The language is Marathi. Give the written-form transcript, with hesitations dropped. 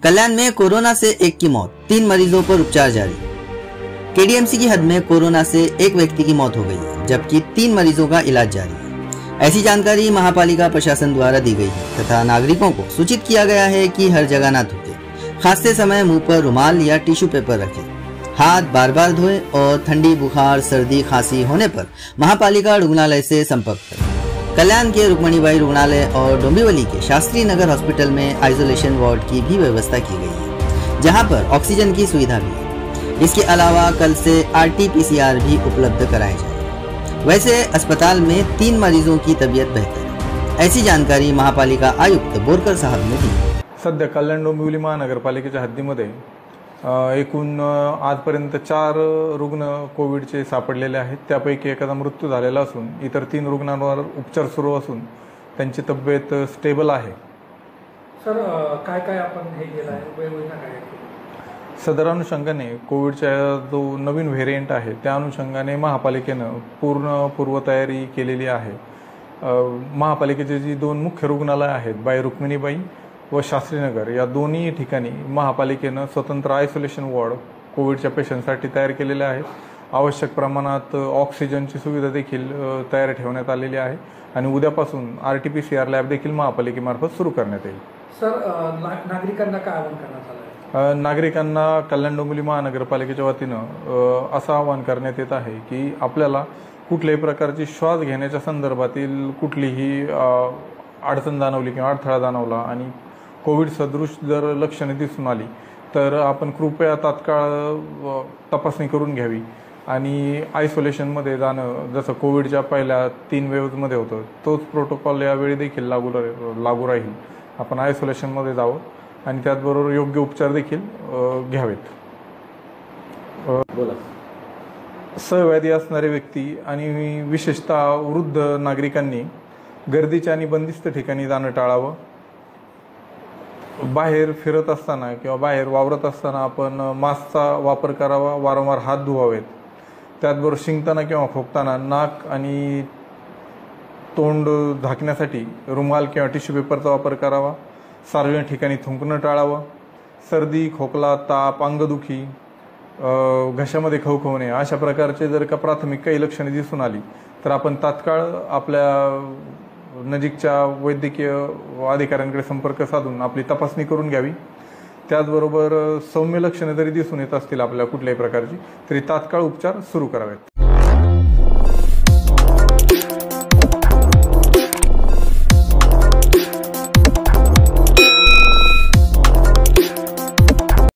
कल्याण में कोरोना से एक की मौत, 3 मरीजों पर उपचार जारी। केडीएमसी की हद में कोरोना से एक व्यक्ति की मौत हो गई है, जबकि 3 मरीजों का इलाज जारी है। ऐसी जानकारी महापालिका प्रशासन द्वारा दी गई है तथा नागरिकों को सूचित किया गया है कि हर जगह न थूके, खांसते समय मुंह पर रुमाल या टिश्यू पेपर रखें, हाथ बार बार धोएं और ठंडी, बुखार, सर्दी, खांसी होने पर महापालिका रुग्णालय से संपर्क करें। कल्याण के रुक्मणीबाई रुग्णालय और डोंबिवली के शास्त्री नगर हॉस्पिटल में आइसोलेशन वार्ड की भी व्यवस्था की गई है, जहां पर ऑक्सीजन की सुविधा भी है। इसके अलावा कल से RT-PCR भी उपलब्ध कराए जाएंगे। वैसे अस्पताल में 3 मरीजों की तबीयत बेहतर है, ऐसी जानकारी महापालिका आयुक्त बोरकर साहब ने दी। सध्या कल्याण डोंबिवली महानगरपालिकेच्या हद्दीमध्ये एकूण आजपर्यंत 4 रुग्ण कोविडचे सापडलेले आहेत। त्यापैकी एकाचा मृत्यू झालेला असून इतर 3 रुग्णांवर उपचार सुरू असून त्यांची तब्येत स्टेबल आहे। सर काय काय आपण हे केलं आहे, उपाययोजना काय आहे? सदर अनुषंगाने कोविडचा जो नवीन व्हेरिएंट आहे त्या अनुषंगाने महापालिकेनं पूर्ण पूर्वतयारी केलेली आहे। महापालिकेचे जी 2 मुख्य रुग्णालय आहेत, बाई रुक्मिणीबाई व शास्त्रीनगर, या दोन्ही ठिकाणी महापालिकेनं स्वतंत्र आयसोलेशन वॉर्ड कोविडच्या पेशंटसाठी तयार केलेले आहेत। आवश्यक प्रमाणात ऑक्सिजनची सुविधा देखील तयार ठेवण्यात आलेली आहे आणि उद्यापासून RT-PCR लॅब देखील महापालिकेमार्फत सुरू करण्यात येईल। सर नागरिकांना काय आवाहन करण्यात आलं आहे? नागरिकांना कल्याण डोंबिवली महानगरपालिकेच्या वतीनं असं आवाहन करण्यात येत आहे की आपल्याला कुठल्याही प्रकारची श्वास घेण्याच्या संदर्भातील कुठलीही अडचण जाणवली किंवा अडथळा जाणवला आणि कोविड सदृश जर लक्षणे दिसून आली तर आपण कृपया तात्काळ तपासणी करून घ्यावी आणि आयसोलेशनमध्ये जाणं जसं कोविडच्या पहिल्या 3 वेव्हमध्ये होतं तोच प्रोटोकॉल यावेळी देखील लागू राहील। आपण आयसोलेशनमध्ये जावं आणि त्याचबरोबर योग्य उपचार देखील घ्यावेत। सहव्याधी असणारे व्यक्ती आणि विशेषतः वृद्ध नागरिकांनी गर्दीच्या आणि बंदिस्त ठिकाणी जाणं टाळावं। बाहेर फिरत असताना किंवा बाहेर वावरत असताना आपण मास्कचा वापर करावा, वारंवार हात धुवावेत। त्याचबरोबर शिंकताना किंवा खोकताना नाक आणि तोंड झाकण्यासाठी रुमाल किंवा टिश्यू पेपरचा वापर करावा। सार्वजनिक ठिकाणी थुंकणं टाळावं। सर्दी, खोकला, ताप, अंगदुखी, घशामध्ये खवखवणे अशा प्रकारचे जर का प्राथमिक काही लक्षणे दिसून आली तर आपण तात्काळ आपल्या नजीकच्या वैद्यकीय अधिकाऱ्यांकडे संपर्क साधून आपली तपासणी करून घ्यावी। त्याचबरोबर सौम्य लक्षणे जरी दिसून येत असतील आपल्या कुठल्याही प्रकारची तरी तात्काळ उपचार सुरू करावेत।